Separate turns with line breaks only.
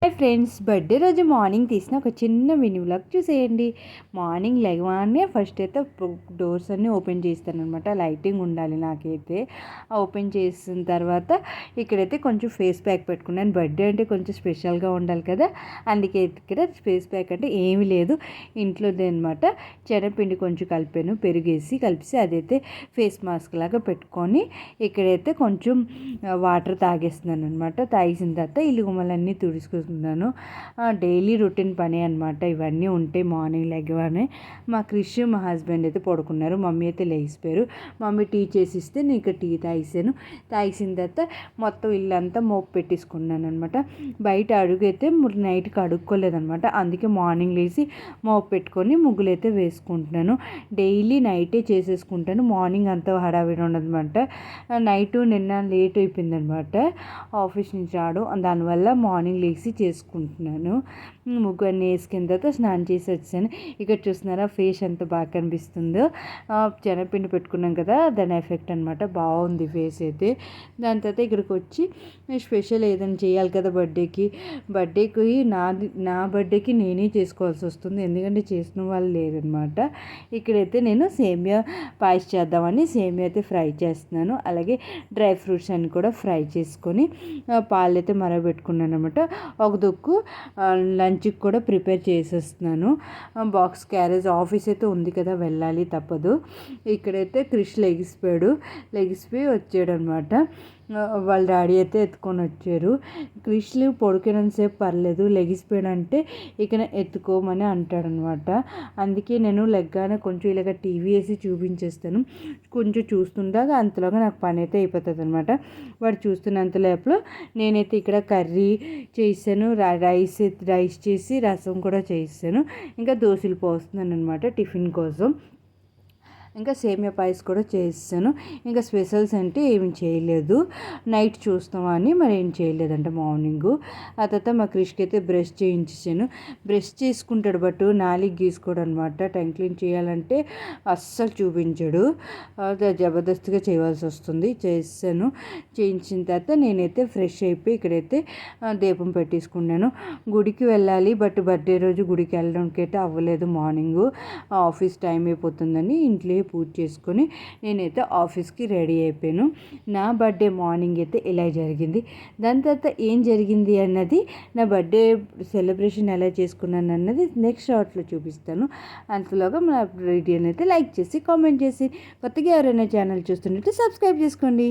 Hi friends, birthday రోజు morning తీసిన ఒక చిన్న మినీ వ్లాగ్ చూసేయండి. మార్నింగ్ లేవగానే ఫస్ట్ అయితే డోర్స్ అన్నీ ఓపెన్ చేస్తాను అనమాట. లైటింగ్ ఉండాలి నాకైతే. ఓపెన్ చేసిన తర్వాత ఇక్కడైతే కొంచెం ఫేస్ ప్యాక్ పెట్టుకున్నాను. బర్త్డే అంటే కొంచెం స్పెషల్గా ఉండాలి కదా, అందుకే ఇక్కడ ఫేస్ ప్యాక్ అంటే ఏమీ లేదు, ఇంట్లోదే అనమాట. శనగపిండి కొంచెం కలిపేసి అదైతే ఫేస్ మాస్క్ లాగా పెట్టుకొని ఇక్కడైతే కొంచెం వాటర్ తాగేస్తున్నాను అనమాట. తాగేసిన తర్వాత ఇల్లు గుమ్మలన్నీ తుడుచుకుంటున్నాను. డైలీ రొటీన్ పని అనమాట. ఇవన్నీ ఉంటే మార్నింగ్ లెగ్గగానే మా క్రిష్ మా హస్బెండ్ అయితే పడుకున్నారు. మమ్మీ అయితే లేచిపోయారు. మమ్మీ టీ చేసిస్తే నేను ఇక్కడ టీ తాగేసాను. తాగేసిన తర్వాత మొత్తం ఇల్లంతా మోపు పెట్టేసుకున్నాను అనమాట. బయట అడుగైతే నైట్కి అడుక్కోలేదనమాట. అందుకే మార్నింగ్ లేచి మోపు పెట్టుకొని ముగ్గులు అయితే వేసుకుంటున్నాను. డైలీ నైటే చేసేసుకుంటాను. మార్నింగ్ అంతా హడావిడి ఉండదన్నమాట. నిన్న లేట్ అయిపోయిందనమాట ఆఫీస్ నుంచి రావడం. దానివల్ల మార్నింగ్ లేచి చేసుకుంటున్నాను. ముగ్గు అన్నీ వేసుకున్న తర్వాత స్నానం చేసి వచ్చాను. ఇక్కడ చూస్తున్నారా ఫేస్ ఎంత బాగా కనిపిస్తుందో. శనగపిండి పెట్టుకున్నాం కదా, దాని ఎఫెక్ట్ అనమాట. బాగుంది ఫేస్ అయితే. దాని తర్వాత ఇక్కడికి వచ్చి స్పెషల్ ఏదైనా చేయాలి కదా బర్త్డేకి నా బర్త్డేకి నేనే చేసుకోవాల్సి వస్తుంది, ఎందుకంటే చేసిన వాళ్ళు లేరనమాట. ఇక్కడైతే నేను సేమియా పాయసం చేద్దామని సేమియా అయితే ఫ్రై చేస్తున్నాను. అలాగే డ్రై ఫ్రూట్స్ అన్ని కూడా ఫ్రై చేసుకొని పాలు అయితే మరగబెట్టుకున్నాను అనమాట. ఒక దుక్కు లంచ్కి కూడా ప్రిపేర్ చేసేస్తున్నాను. బాక్స్ క్యారేజ్ ఆఫీస్ అయితే ఉంది కదా, వెళ్ళాలి తప్పదు. ఇక్కడైతే క్రిష్ లెగిసిపోయి వచ్చాడు అనమాట. వాళ్ళ డాడీ అయితే ఎత్తుకొని వచ్చారు. క్రిష్లు పడుకునేంతసేపు పర్లేదు, లెగిసిపోయాడంటే ఇక ఎత్తుకోమని అంటాడనమాట. అందుకే నేను లెగ్గానే కొంచెం ఇలాగ టీవీ వేసి చూపించేస్తాను. కొంచెం చూస్తుండగా అంతలోగా నాకు పని అయితే అయిపోతుంది అనమాట. వాడు చూస్తున్నంత లోపల నేనైతే ఇక్కడ కర్రీ చేసాను, రైస్ చేసి రసం కూడా చేసాను. ఇంకా దోశలు పోస్తున్నాను అనమాట టిఫిన్ కోసం. ఇంకా సేమియా పాయసం కూడా చేసాను. ఇంకా స్పెషల్స్ అంటే ఏమి చేయలేదు. నైట్ చూస్తామని మరి ఏం చేయలేదంట మార్నింగు. ఆ తర్వాత మా క్రిష్కి అయితే బ్రష్ చేయించాను. బ్రష్ చేసుకుంటాడు, బట్ నాలుగు గీసుకోడు అనమాట. టంగ్ క్లీన్ చేయాలంటే అస్సలు చూపించాడు. జబర్దస్తిగా చేయవలసి వస్తుంది. చేయించిన తర్వాత నేనైతే ఫ్రెష్ అయిపోయి ఇక్కడైతే దీపం పెట్టేసుకున్నాను. గుడికి వెళ్ళాలి, బట్ బర్త్డే రోజు గుడికి వెళ్ళడానికి అయితే అవ్వలేదు. మార్నింగు ఆఫీస్ టైం అయిపోతుందని ఇంట్లో పూజ చేసుకొని నేనైతే ఆఫీస్కి రెడీ అయిపోయాను. నా బర్త్డే మార్నింగ్ అయితే ఇలా జరిగింది. దాని తర్వాత ఏం జరిగింది అన్నది, నా బర్త్డే సెలబ్రేషన్ ఎలా చేసుకున్నాను అన్నది నెక్స్ట్ షార్ట్లో చూపిస్తాను. అంతలోగా నా వీడియోని అయితే లైక్ చేసి కామెంట్ చేసి, కొత్తగా ఎవరైనా ఛానల్ చూస్తున్నట్టు సబ్స్క్రైబ్ చేసుకోండి.